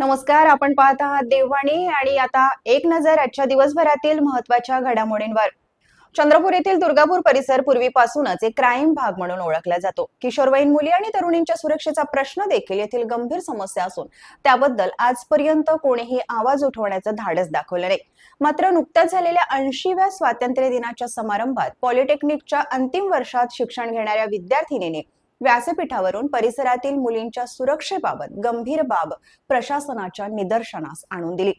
नमस्कार, आपण पाहत आहात देववाणी आणि आता एक नजर आजच्या दिवसभरातील महत्त्वाच्या घडामोडींवर। चंद्रपूर येथील दुर्गापूर परिसर पूर्वीपासूनच एक क्राईम भाग म्हणून ओळखला जातो। किशोरवयीन मुली आणि तरुणींच्या सुरक्षेचा प्रश्न देखील येथील गंभीर समस्या असून त्याबद्दल आजपर्यंत कोणीही आवाज उठवण्याचं धाडस दाखवलं नाही। मात्र नुकत्याच झालेल्या 80व्या स्वातंत्र्य दिनाच्या समारंभात पॉलिटेक्निकच्या अंतिम वर्षात शिक्षण घेणाऱ्या विद्यार्थिनीने व्यासपीठावरून परिसरातील मुलींच्या सुरक्षेबाबत गंभीर बाब प्रशासनाच्या निदर्शनास आणून दिली।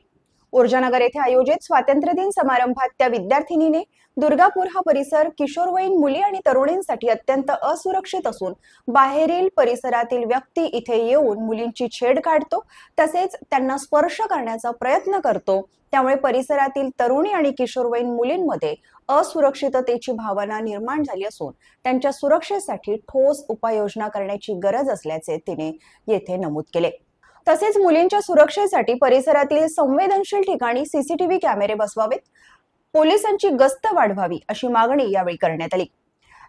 ऊर्जानगर येथे आयोजित स्वातंत्र्य दिन समारंभात त्या विद्यार्थिनीने दुर्गापूर हा परिसर किशोरवयीन मुली आणि तरुणींसाठी अत्यंत असुरक्षित असून बाहेरील परिसरातील व्यक्ती इथे येऊन मुलींची छेड काढतो, तसेच त्यांना स्पर्श करण्याचा प्रयत्न करतो, त्यामुळे परिसरातील तरुणी आणि किशोरवयीन मुलींमध्ये असुरक्षिततेची भावना निर्माण झाली असून त्यांच्या सुरक्षेसाठी ठोस उपाययोजना करण्याची गरज असल्याचे तिने येथे नमूद केले। तसेच मुलींच्या सुरक्षेसाठी परिसरातील संवेदनशील ठिकाणी सीसीटीव्ही कॅमेरे बसवावेत, पोलिसांची गस्त वाढवावी अशी मागणी यावेळी करण्यात आली।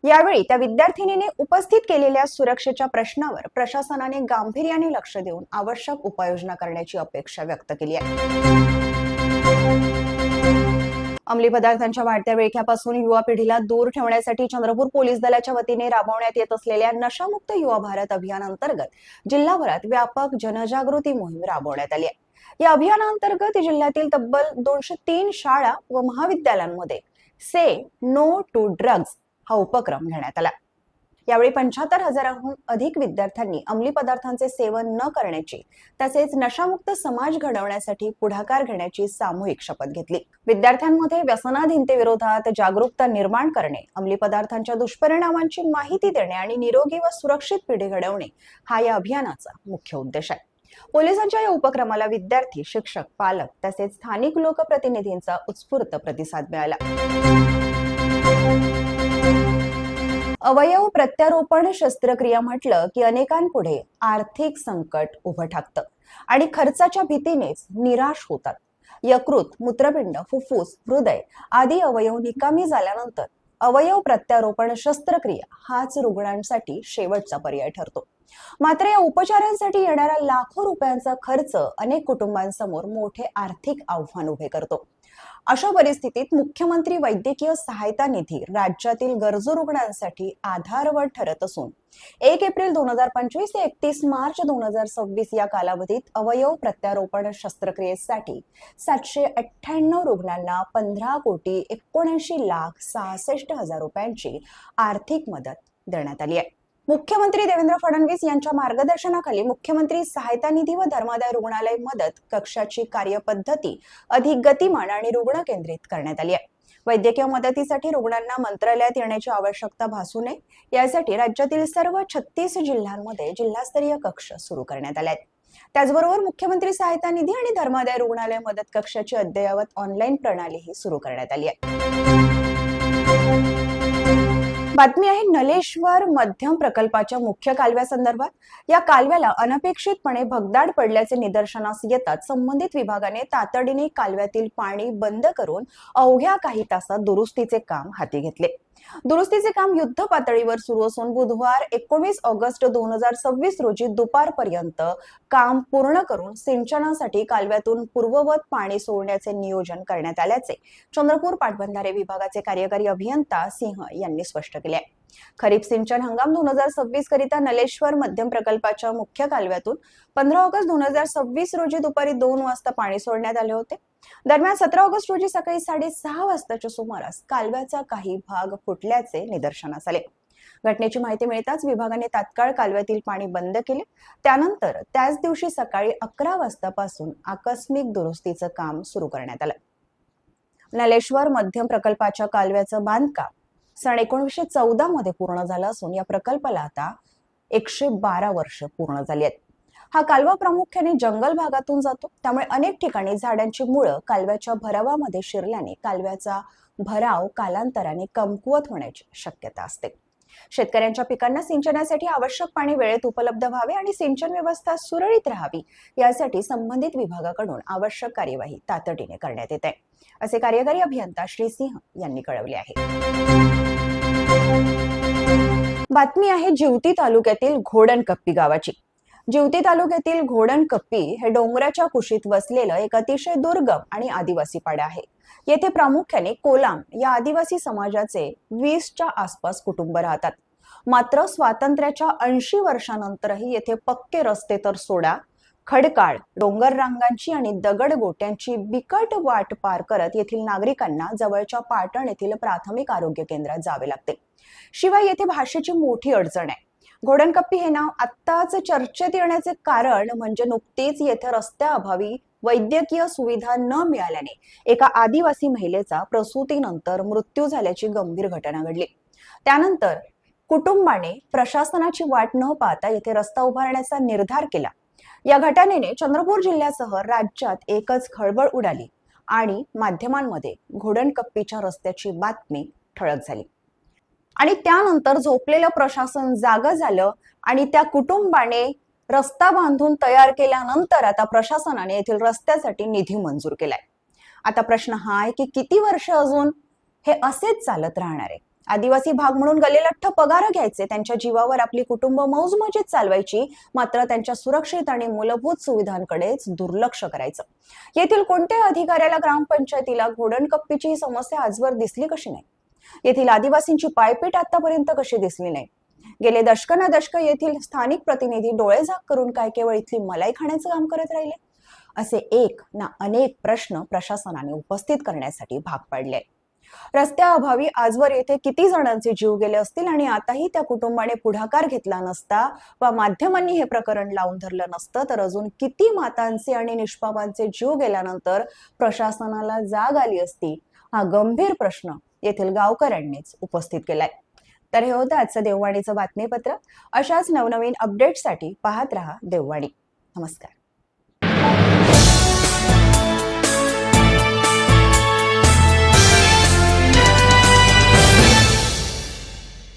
यावेळी त्या विद्यार्थिनीने उपस्थित केलेल्या सुरक्षेच्या प्रश्नावर प्रशासनाने गांभीर्याने लक्ष देऊन आवश्यक उपाययोजना करण्याची अपेक्षा व्यक्त केली आहे। अंमली पदार्थांच्या वाढत्या विळख्यापासून युवा पिढीला दूर ठेवण्यासाठी चंद्रपूर पोलीस दलाच्या वतीने राबवण्यात येत असलेल्या नशामुक्त युवा भारत अभियान अंतर्गत जिल्हाभरात व्यापक जनजागृती मोहीम राबवण्यात आली आहे। या अभियानांतर्गत जिल्ह्यातील तब्बल 203 शाळा व महाविद्यालयांमध्ये से नो टू ड्रग्ज हा उपक्रम घेण्यात आला। यावेळी 75,000हून अधिक विद्यार्थ्यांनी अंमली पदार्थांचे सेवन न करण्याची तसेच नशामुक्त समाज घडवण्यासाठी पुढाकार घेण्याची सामूहिक शपथ घेतली। विद्यार्थ्यांमध्ये व्यसनाधीनतेविरोधात जागरूकता निर्माण करणे, अंमली पदार्थांच्या दुष्परिणामांची माहिती देणे आणि निरोगी व सुरक्षित पिढी घडवणे हा या अभियानाचा मुख्य उद्देश आहे। पोलिसांच्या या उपक्रमाला विद्यार्थी, शिक्षक, पालक तसेच स्थानिक लोकप्रतिनिधींचा उत्स्फूर्त प्रतिसाद मिळाला। अवयव प्रत्यारोपण शस्त्रक्रिया म्हटलं की अनेकांपुढे आर्थिक संकट उभं ठाकतं आणि खर्चाच्या भीतीनेच निराश होतात। यकृत, मूत्रपिंड, फुफ्फुस, हृदय आदी अवयव निकामी झाल्यानंतर अवयव प्रत्यारोपण शस्त्रक्रिया हाच रुग्णांसाठी शेवटचा पर्याय ठरतो। मात्र या उपचारांसाठी येणारा लाखो रुपयांचा खर्च अनेक कुटुंबांसमोर मोठे आर्थिक आव्हान उभे करतो। अशा परिस्थितीत मुख्यमंत्री वैद्यकीय सहायता निधी राज्यातील गरजू रुग्णांसाठी आधारवड ठरत असून 1 एप्रिल 2025 ते 31 मार्च 2026 या कालावधीत अवयव प्रत्यारोपण शस्त्रक्रियेसाठी 798 रुग्णांना 15,79,66,000 रुपयांची आर्थिक मदत देण्यात आली आहे। मुख्यमंत्री देवेंद्र फडणवीस यांच्या मार्गदर्शनाखाली मुख्यमंत्री सहायता निधी व धर्मादाय रुग्णालय मदत कक्षाची कार्यपद्धती अधिक गतिमान आणि रुग्ण केंद्रित करण्यात आली आहे। वैद्यकीय मदतीसाठी रुग्णांना मंत्रालयात येण्याची आवश्यकता भासू नये यासाठी राज्यातील सर्व 36 जिल्ह्यांमध्ये जिल्हास्तरीय कक्ष सुरू करण्यात आले आहेत। त्याचबरोबर मुख्यमंत्री सहायता निधी आणि धर्मादाय रुग्णालय मदत कक्षाची अद्ययावत ऑनलाईन प्रणालीही सुरू करण्यात आली आहे। बातमी आहे नलेश्वर मध्यम प्रकल्पाच्या मुख्य कालव्यासंदर्भात। या कालव्याला अनपेक्षितपणे भगदाड पडल्याचे निदर्शनास येतात संबंधित विभागाने तातडीने कालव्यातील पाणी बंद करून अवघ्या काही तासात दुरुस्तीचे काम हाती घेतले। दुरुस्तीचे काम युद्ध पातळीवर सुरू असून बुधवार 19 ऑगस्ट 2026 रोजी दुपारपर्यंत काम पूर्ण करून सिंचनासाठी कालव्यातून पूर्ववत पाणी सोडण्याचे नियोजन करण्यात आल्याचे चंद्रपूर पाटबंधारे विभागाचे कार्यकारी अभियंता सिंह यांनी स्पष्ट केले आहे। खरीप सिंचन हंगाम 2026 करिता नलेश्वर मध्यम प्रकल्पाच्या मुख्य कालव्यातून 15 ऑगस्ट 2026 रोजी दुपारी 2 वाजता पाणी सोडण्यात आले होते। दरम्यान 17 ऑगस्ट रोजी सकाळी 6:30 वाजताच्या सुमारास कालव्याचा काही भाग फुटल्याचे निदर्शनास आले। घटनेची माहिती मिळताच विभागाने तात्काळ कालव्यातील पाणी बंद केले। त्यानंतर त्याच दिवशी सकाळी 11 वाजतापासून आकस्मिक दुरुस्तीचं काम सुरू करण्यात आलं। नलेश्वर मध्यम प्रकल्पाच्या कालव्याचं बांधकाम सन 1914 मध्ये पूर्ण झालं असून या प्रकल्पाला आता 112 वर्ष पूर्ण झाली आहेत। हा कालवा प्रामुख्याने जंगल भागातून जातो, त्यामुळे अनेक ठिकाणी झाडांची मुळं कालव्याच्या भरावामध्ये शिरल्याने कालव्याचा भराव कालांतराने कमकुवत होण्याची शक्यता असते। शेतकऱ्यांच्या पिकांना सिंचनासाठी आवश्यक पाणी वेळेत उपलब्ध व्हावे आणि सिंचन व्यवस्था सुरळीत राहावी यासाठी संबंधित विभागाकडून आवश्यक कार्यवाही तातडीने करण्यात येते, असे कार्यकारी अभियंता श्री सिंह यांनी कळवले आहे। बातमी आहे जिवती तालुक्यातील घोडणकप्पी गावाची। जिवती तालुक्यातील घोडणकप्पी हे डोंगराच्या कुशीत वसलेलं एक अतिशय दुर्गम आणि आदिवासी पाडे आहे. येथे प्रामुख्याने कोलाम या आदिवासी समाजाचे 20च्या आसपास कुटुंब राहतात. मात्र स्वातंत्र्याच्या 80 वर्षानंतरही येथे पक्के रस्ते तर सोडा, खडकाळ, डोंगर रांगांची आणि दगड गोट्यांची बिकट वाट पार करत येथील नागरिकांना जवळच्या पाटण येथील प्राथमिक आरोग्य केंद्रात जावे लागते. शिवाय येथे भाषेची मोठी अडचण आहे. घोडणकप्पी हे नाव आत्ताच चर्चेत येण्याचे कारण म्हणजे नुकतीच येथे रस्त्याअभावी वैद्यकीय सुविधा न मिळाल्याने एका आदिवासी महिलेचा प्रसूतीनंतर मृत्यू झाल्याची गंभीर घटना घडली. त्यानंतर कुटुंबाने प्रशासनाची वाट न पाहता येथे रस्ता उभारण्याचा निर्धार केला. या घटनेने चंद्रपूर जिल्ह्यासह राज्यात एकच खळबळ उडाली आणि माध्यमांमध्ये घोडणकप्पीच्या रस्त्याची बातमी ठळक झाली. आणि त्यानंतर झोपलेलं प्रशासन जागं झालं आणि त्या कुटुंबाने रस्ता बांधून तयार केल्यानंतर आता प्रशासनाने येथील रस्त्यासाठी निधी मंजूर केलाय. आता प्रश्न हा आहे की किती वर्ष अजून हे असेच चालत राहणार आहे? आदिवासी भाग म्हणून गलेलठ्ठ पगार घ्यायचे, त्यांच्या जीवावर आपली कुटुंब मौजमजेत चालवायची, मात्र त्यांच्या सुरक्षित आणि मूलभूत सुविधांकडेच दुर्लक्ष करायचं. येथील कोणत्याही अधिकाऱ्याला, ग्रामपंचायतीला घोडणकप्पीची ही समस्या आजवर दिसली कशी नाही? येथील आदिवासींची पायपीट आतापर्यंत कशी दिसली नाही? गेले दशक येथील स्थानिक प्रतिनिधी डोळेझाक करून काय केवळ इथली मलाई खाण्याचं काम करत राहिले? असे एक ना अनेक प्रश्न प्रशासनाने उपस्थित करण्यासाठी भाग पाडले. रस्त्याअभावी आजवर येथे किती जणांचे जीव गेले असतील आणि आताही त्या कुटुंबाने पुढाकार घेतला नसता व माध्यमांनी हे प्रकरण लावून धरलं नसतं तर अजून किती मातांचे आणि निष्पापांचे जीव गेल्यानंतर प्रशासनाला जाग आली असती? हा गंभीर प्रश्न येथील गावकऱ्यांनीच उपस्थित केलाय. तर हे होतं आजचं देववाणीचं बातमीपत्र. अशाच नवनवीन अपडेट्ससाठी पाहत रहा देववाणी. नमस्कार.